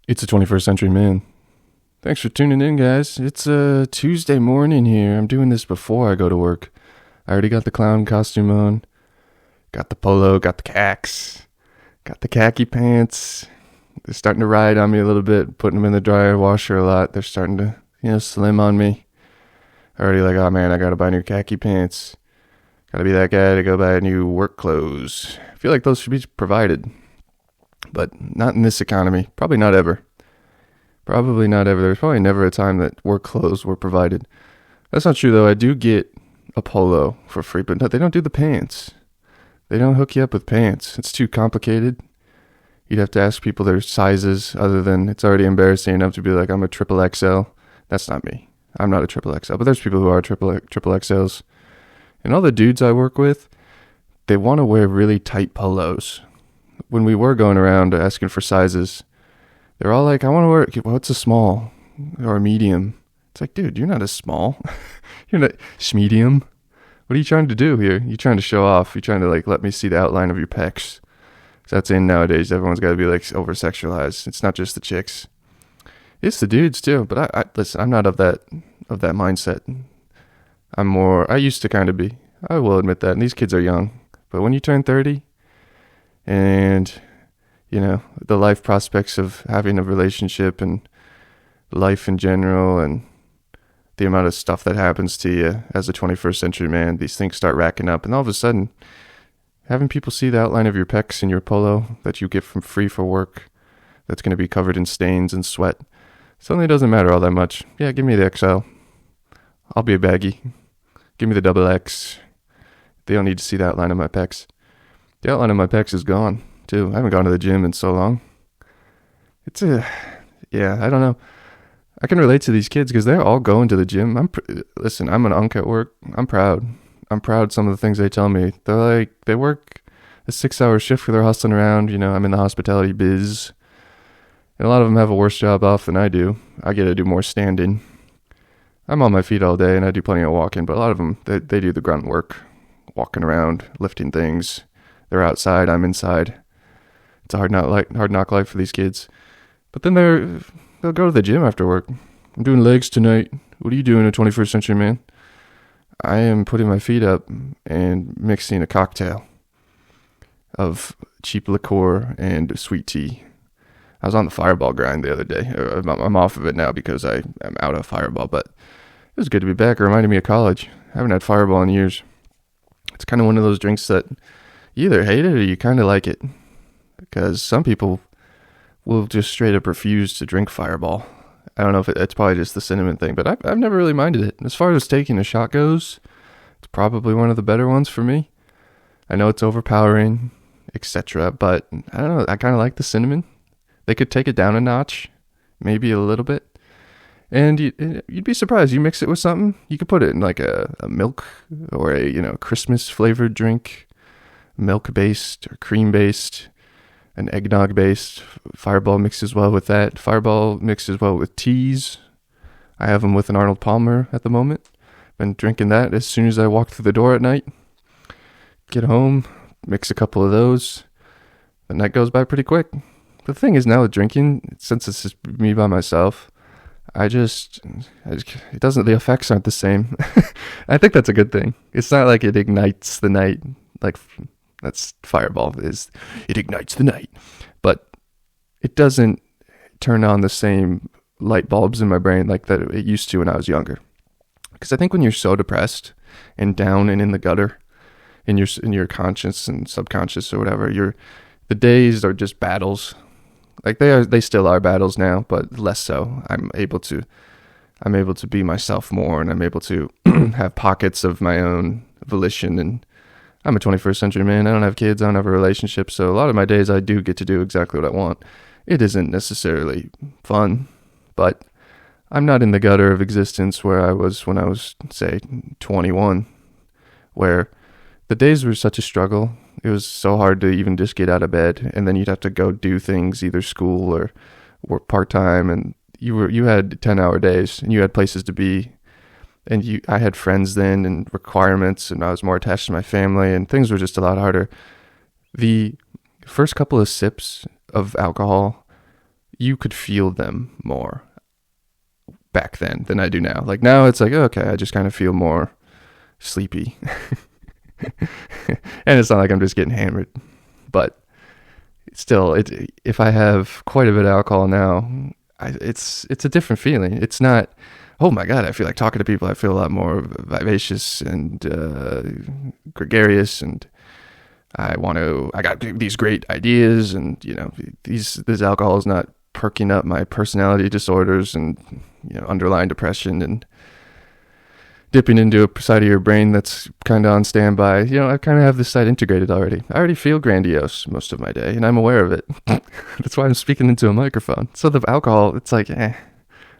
It's a 21st century man. Thanks for tuning in, guys. It's a Tuesday morning here. I'm doing this before I go to work. I already got the clown costume on. Got the polo, got the khakis, got the khaki pants. They're starting to ride on me a little bit, putting them in the dryer washer a lot. They're starting to, slim on me. Already like, oh man, I gotta buy new khaki pants. Gotta be that guy to go buy new work clothes. I feel like those should be provided. But not in this economy. Probably not ever. Probably not ever. There's probably never a time that work clothes were provided. That's not true, though. I do get a polo for free, but no, they don't do the pants. They don't hook you up with pants. It's too complicated. You'd have to ask people their sizes, other than it's already embarrassing enough to be like, I'm a triple XL. That's not me. I'm not a triple XL, but there's people who are triple XLs. And all the dudes I work with, they want to wear really tight polos. When we were going around asking for sizes, they're all like, I want to wear, what's a small or a medium? It's like, dude, you're not a small. You're not medium. What are you trying to do here? You're trying to show off. You're trying to let me see the outline of your pecs. So that's in nowadays. Everyone's got to be over sexualized. It's not just the chicks. It's the dudes too. But I listen, I'm not of that mindset. I used to kind of be. I will admit that. And these kids are young. But when you turn 30, and, the life prospects of having a relationship and life in general and the amount of stuff that happens to you as a 21st century man, these things start racking up. And all of a sudden, having people see the outline of your pecs in your polo that you get from free for work that's going to be covered in stains and sweat suddenly doesn't matter all that much. Yeah, give me the XL. I'll be a baggy. Give me the double X. They don't need to see the outline of my pecs. The outline of my pecs is gone, too. I haven't gone to the gym in so long. I don't know. I can relate to these kids because they're all going to the gym. Listen, I'm an unk at work. I'm proud. I'm proud of some of the things they tell me. They're like, they work a 6-hour shift where they're hustling around. I'm in the hospitality biz. And a lot of them have a worse job off than I do. I get to do more standing. I'm on my feet all day and I do plenty of walking, but a lot of them, they do the grunt work. Walking around, lifting things. They're outside, I'm inside. It's a hard knock life for these kids. But then they'll go to the gym after work. I'm doing legs tonight. What are you doing, a 21st century man? I am putting my feet up and mixing a cocktail of cheap liqueur and sweet tea. I was on the Fireball grind the other day. I'm off of it now because I am out of Fireball, but it was good to be back. It reminded me of college. I haven't had Fireball in years. It's kind of one of those drinks that you either hate it or you kind of like it. Because some people will just straight up refuse to drink Fireball. I don't know if it's probably just the cinnamon thing, but I've never really minded it. As far as taking a shot goes, it's probably one of the better ones for me. I know it's overpowering, etc., but I don't know. I kind of like the cinnamon. They could take it down a notch, maybe a little bit. And you'd be surprised. You mix it with something, you could put it in like a milk or a Christmas flavored drink, milk based or cream based, an eggnog based. Fireball mixes well with that. Fireball mixes well with teas. I have them with an Arnold Palmer at the moment. Been drinking that as soon as I walk through the door at night. Get home, mix a couple of those. The night goes by pretty quick. The thing is now with drinking, since it's just me by myself, the effects aren't the same. I think that's a good thing. It's not like it ignites the night, like that's Fireball is. It ignites the night, but it doesn't turn on the same light bulbs in my brain like that it used to when I was younger. Because I think when you're so depressed and down and in the gutter, in your conscious and subconscious or whatever, the days are just battles. Like they still are battles now, but less so. I'm able to be myself more, and I'm able to have pockets of my own volition. And I'm a 21st century man. I don't have kids. I don't have a relationship. So a lot of my days I do get to do exactly what I want. It isn't necessarily fun, but I'm not in the gutter of existence where I was when I was, say, 21, where the days were such a struggle. It was so hard to even just get out of bed, and then you'd have to go do things, either school or work part-time, and you had 10-hour days, and you had places to be, and I had friends then and requirements, and I was more attached to my family, and things were just a lot harder. The first couple of sips of alcohol, you could feel them more back then than I do now. Like now it's like, okay, I just kind of feel more sleepy. And it's not like I'm just getting hammered, but still, if I have quite a bit of alcohol now, it's a different feeling. It's not, oh my God, I feel like talking to people. I feel a lot more vivacious and gregarious, and I got these great ideas, and this alcohol is not perking up my personality disorders and underlying depression and dipping into a side of your brain that's kind of on standby. I kind of have this side integrated already. I already feel grandiose most of my day, and I'm aware of it. That's why I'm speaking into a microphone. So the alcohol, it's like, it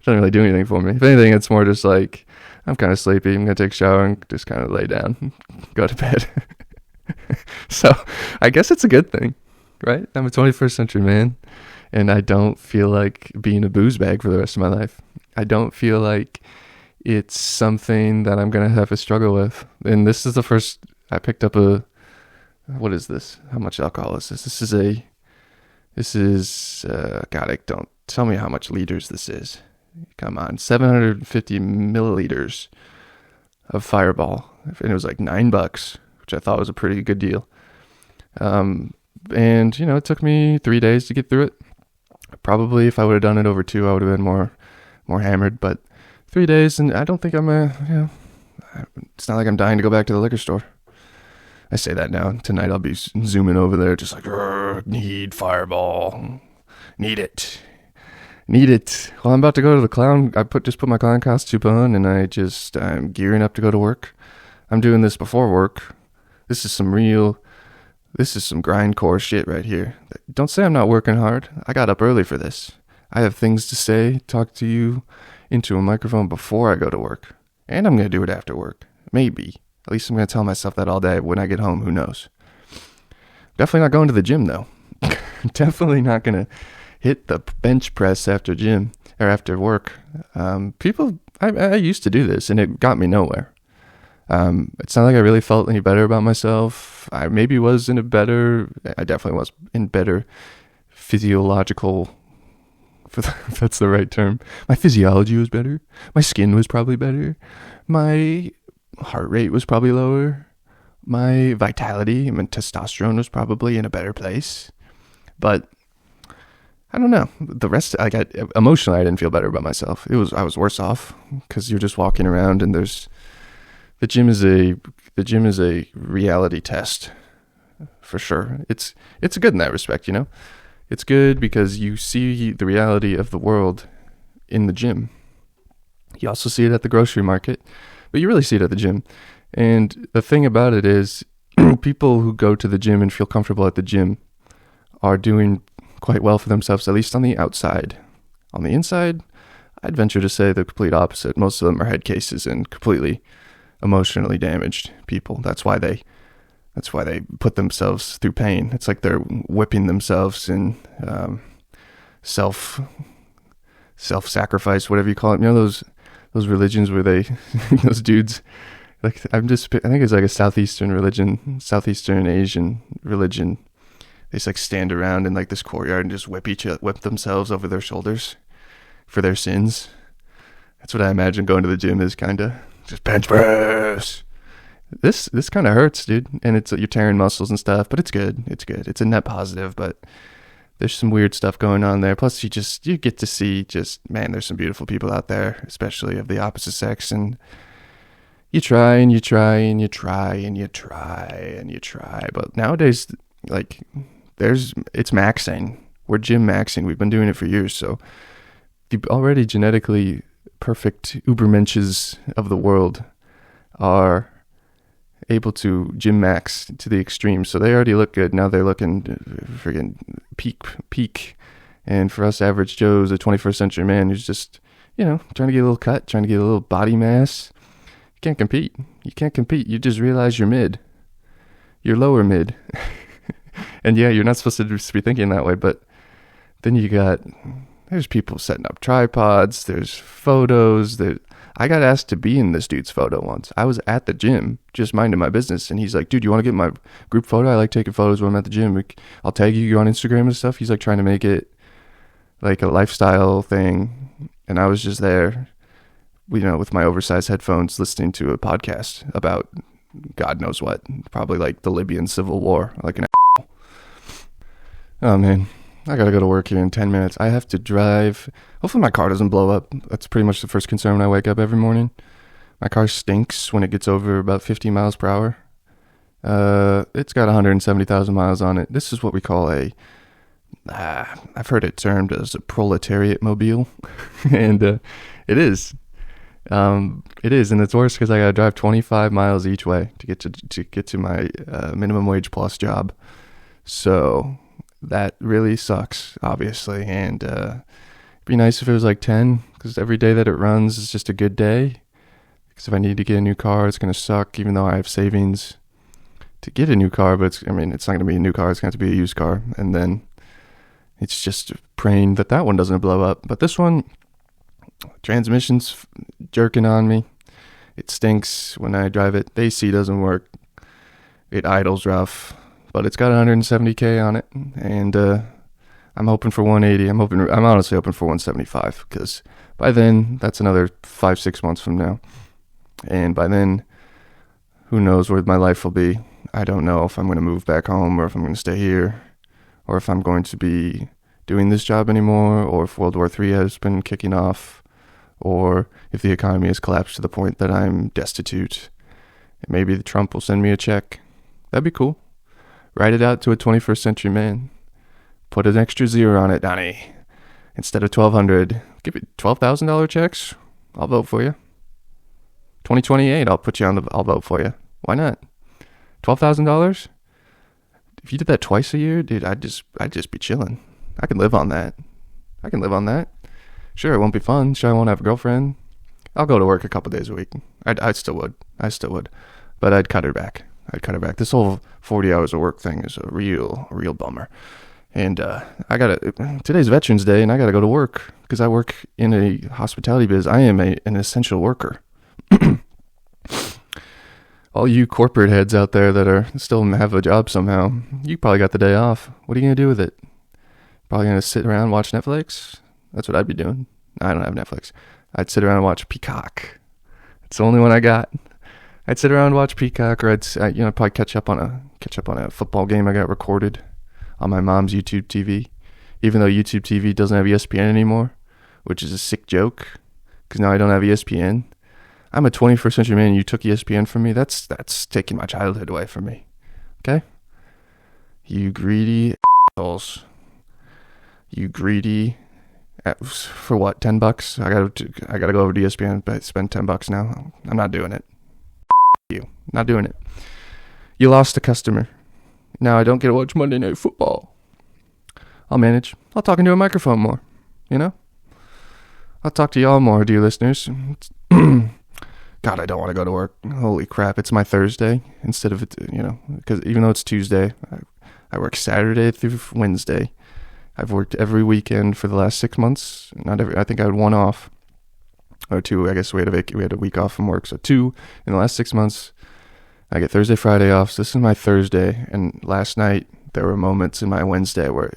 doesn't really do anything for me. If anything, it's more just like, I'm kind of sleepy. I'm going to take a shower and just kind of lay down, go to bed. So I guess it's a good thing, right? I'm a 21st century man, and I don't feel like being a booze bag for the rest of my life. I don't feel like it's something that I'm going to have to struggle with. And this is the first, I picked up what is this? How much alcohol is this? God, don't tell me how much liters this is. Come on, 750 milliliters of Fireball. And it was like $9, which I thought was a pretty good deal. And, it took me 3 days to get through it. Probably if I would have done it over 2, I would have been more hammered, but 3 days, and I don't think it's not like I'm dying to go back to the liquor store. I say that now. Tonight I'll be zooming over there just like, need Fireball. Need it. Well, I'm about to go to the clown. I just put my clown costume on, and I'm gearing up to go to work. I'm doing this before work. This is some grindcore shit right here. Don't say I'm not working hard. I got up early for this. I have things to say, talk to you into a microphone before I go to work. And I'm going to do it after work. Maybe. At least I'm going to tell myself that all day. When I get home, who knows? Definitely not going to the gym, though. Definitely not going to hit the bench press after gym or after work. I used to do this, and it got me nowhere. It's not like I really felt any better about myself. I definitely was in better physiological, if that's the right term. My physiology was better. My skin was probably better. My heart rate was probably lower. My vitality, testosterone was probably in a better place. But I don't know. The rest, emotionally, I didn't feel better about myself. I was worse off because you're just walking around, and the gym is a reality test for sure. It's good in that respect, It's good because you see the reality of the world in the gym. You also see it at the grocery market, but you really see it at the gym. And the thing about it is, people who go to the gym and feel comfortable at the gym are doing quite well for themselves, at least on the outside. On the inside, I'd venture to say the complete opposite. Most of them are head cases and completely emotionally damaged people. That's why they put themselves through pain. It's like they're whipping themselves in self-sacrifice, whatever you call it. Those religions where those dudes, I think it's like a Southeastern Asian religion. They just stand around in this courtyard and just whip themselves over their shoulders for their sins. That's what I imagine going to the gym is, kind of. Just bench press. This kind of hurts, dude. And you're tearing muscles and stuff, but it's good. It's a net positive, but there's some weird stuff going on there. Plus, you get to see there's some beautiful people out there, especially of the opposite sex. And you try and you try and you try and you try and you try. But nowadays, it's maxing. We're gym maxing. We've been doing it for years. So the already genetically perfect ubermenches of the world are able to gym max to the extreme. So they already look good. Now they're looking friggin' peak. And for us average Joes, a 21st century man who's just, trying to get a little cut, trying to get a little body mass, you can't compete. You just realize you're mid. You're lower mid. And yeah, you're not supposed to be thinking that way, but then there's people setting up tripods, there's photos, I got asked to be in this dude's photo once. I was at the gym, just minding my business, and he's like, dude, you want to get my group photo? I like taking photos when I'm at the gym. I'll tag you on Instagram and stuff. He's trying to make it like a lifestyle thing, and I was just there, with my oversized headphones listening to a podcast about God knows what, probably like the Libyan civil war, like an asshole. Oh man, I gotta go to work here in 10 minutes. I have to drive. Hopefully my car doesn't blow up. That's pretty much the first concern when I wake up every morning. My car stinks when it gets over about 50 miles per hour. It's got 170,000 miles on it. This is what we call I've heard it termed as a proletariat-mobile. And it is. It is, and it's worse because I gotta drive 25 miles each way to get to my minimum wage plus job. So that really sucks, obviously. And it'd be nice if it was like 10, because every day that it runs is just a good day. Because if I need to get a new car, it's gonna suck, even though I have savings to get a new car. But it's not gonna be a new car. It's gonna have to be a used car, and then it's just praying that one doesn't blow up. But this one, transmission's jerking on me. It stinks when I drive it. The AC doesn't work. It idles rough, but it's got 170K on it, and I'm hoping for 180. I'm honestly hoping for 175, because by then that's another 5-6 months from now, and by then who knows where my life will be. I don't know if I'm going to move back home, or if I'm going to stay here, or if I'm going to be doing this job anymore, or if World War III has been kicking off, or if the economy has collapsed to the point that I'm destitute. Maybe Trump will send me a check. That'd be cool. Write it out to a 21st century man. Put an extra zero on it, Donnie. Instead of $1,200, give it $12,000 checks. I'll vote for you. 2028, I'll vote for you. Why not? $12,000? If you did that twice a year, dude, I'd just be chilling. I can live on that. Sure, it won't be fun. Sure, I won't have a girlfriend. I'll go to work a couple days a week. I still would. But I'd cut her back. This whole 40 hours of work thing is a real bummer. And today's Veterans Day, and I gotta go to work because I work in a hospitality biz. I am an essential worker. All you corporate heads out there that still have a job somehow, you probably got the day off. What are you gonna do with it? Probably gonna sit around and watch Netflix? That's what I'd be doing. I don't have Netflix. I'd sit around and watch Peacock. It's the only one I got. I'd sit around and watch Peacock, or I'd probably catch up on a football game I got recorded on my mom's YouTube TV. Even though YouTube TV doesn't have ESPN anymore, which is a sick joke, because now I don't have ESPN. I'm a 21st century man. You took ESPN from me. That's taking my childhood away from me. Okay? You greedy assholes. You greedy. For what? $10? I gotta go over to ESPN, but spend $10 now. I'm not doing it. You. Not doing it. You lost a customer. Now I don't get to watch Monday Night Football. I'll manage. I'll talk into a microphone more. I'll talk to y'all more, dear listeners. God, I don't want to go to work. Holy crap, it's my Thursday instead of it, because even though it's Tuesday, I work Saturday through Wednesday. I've worked every weekend for the last 6 months. I think I had one off, or two. I guess we had a week off from work, so 2 in the last 6 months. I get Thursday, Friday off. So this is my Thursday, and last night there were moments in my Wednesday where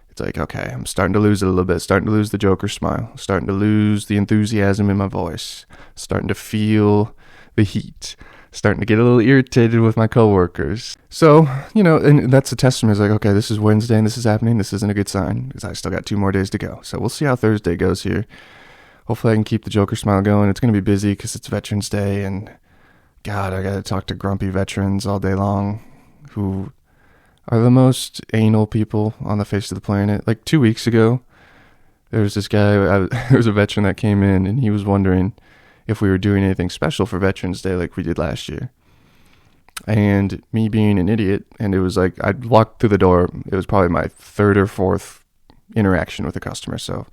it's like, okay, I'm starting to lose it a little bit, starting to lose the Joker smile, starting to lose the enthusiasm in my voice, starting to feel the heat, starting to get a little irritated with my coworkers. So, and that's a testament. It's like, okay, this is Wednesday and this is happening. This isn't a good sign because I still got 2 more days to go. So we'll see how Thursday goes here. Hopefully I can keep the Joker smile going. It's going to be busy because it's Veterans Day, and God, I got to talk to grumpy veterans all day long who are the most anal people on the face of the planet. Like 2 weeks ago, there was this guy, there was a veteran that came in, and he was wondering if we were doing anything special for Veterans Day like we did last year. And me being an idiot, and it was like, I walked through the door, it was probably my 3rd or 4th interaction with a customer, so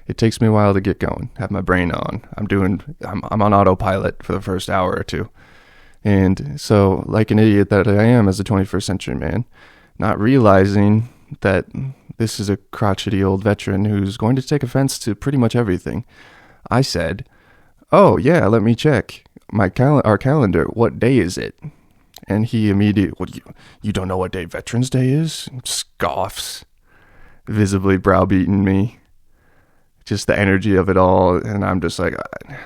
it takes me a while to get going, have my brain on. I'm on autopilot for the first hour or 2. And so, like an idiot that I am as a 21st century man, not realizing that this is a crotchety old veteran who's going to take offense to pretty much everything, I said, "Oh yeah, let me check our calendar. What day is it?" And he immediately, "What, you don't know what day Veterans Day is?" Scoffs, visibly browbeating me. just the energy of it all. And I'm just like,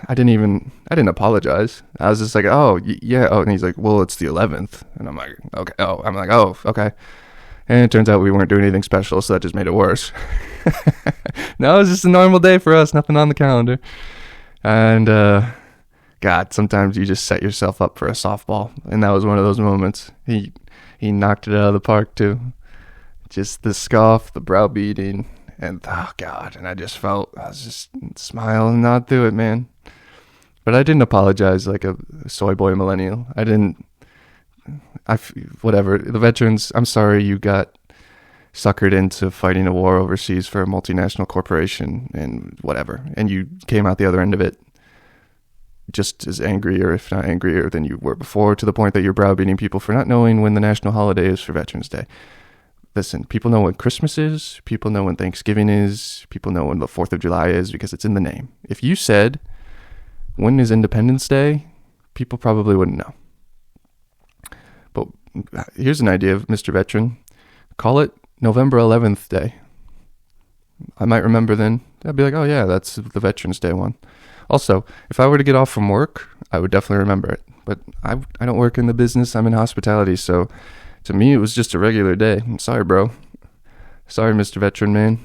I didn't apologize. I was just like, oh, yeah. Oh, and he's like, well, it's the 11th. And I'm like, okay. Oh, I'm like, oh, okay. And it turns out we weren't doing anything special, so that just made it worse. No, it was just a normal day for us, nothing on the calendar. And, God, sometimes you just set yourself up for a softball. And that was one of those moments. He knocked it out of the park, too. Just the scoff, the browbeating, and, oh, God. And I was just smile and nod through it, man. But I didn't apologize like a soy boy millennial. Whatever. The veterans, I'm sorry you got suckered into fighting a war overseas for a multinational corporation and whatever. And you came out the other end of it just as angry, or if not angrier than you were before, to the point that you're browbeating people for not knowing when the national holiday is for Veterans Day. Listen, people know when Christmas is, people know when Thanksgiving is, people know when the 4th of July is because it's in the name. If you said, when is Independence Day, people probably wouldn't know. But here's an idea, Mr. Veteran. Call it November 11th Day. I might remember then. I'd be like, oh yeah, that's the Veterans Day one. Also, if I were to get off from work, I would definitely remember it. But I don't work in the business. I'm in hospitality, so to me, it was just a regular day. I'm sorry, bro. Sorry, Mr. Veteran, man.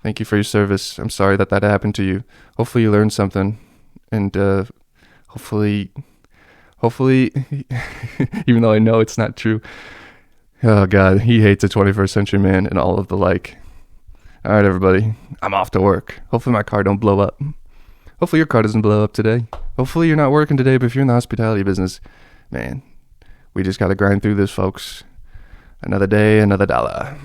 Thank you for your service. I'm sorry that happened to you. Hopefully you learned something. And hopefully, even though I know it's not true. Oh, God, he hates the 21st century man and all of the like. All right, everybody, I'm off to work. Hopefully my car don't blow up. Hopefully your car doesn't blow up today. Hopefully you're not working today, but if you're in the hospitality business, man, we just got to grind through this, folks. Another day, another dollar.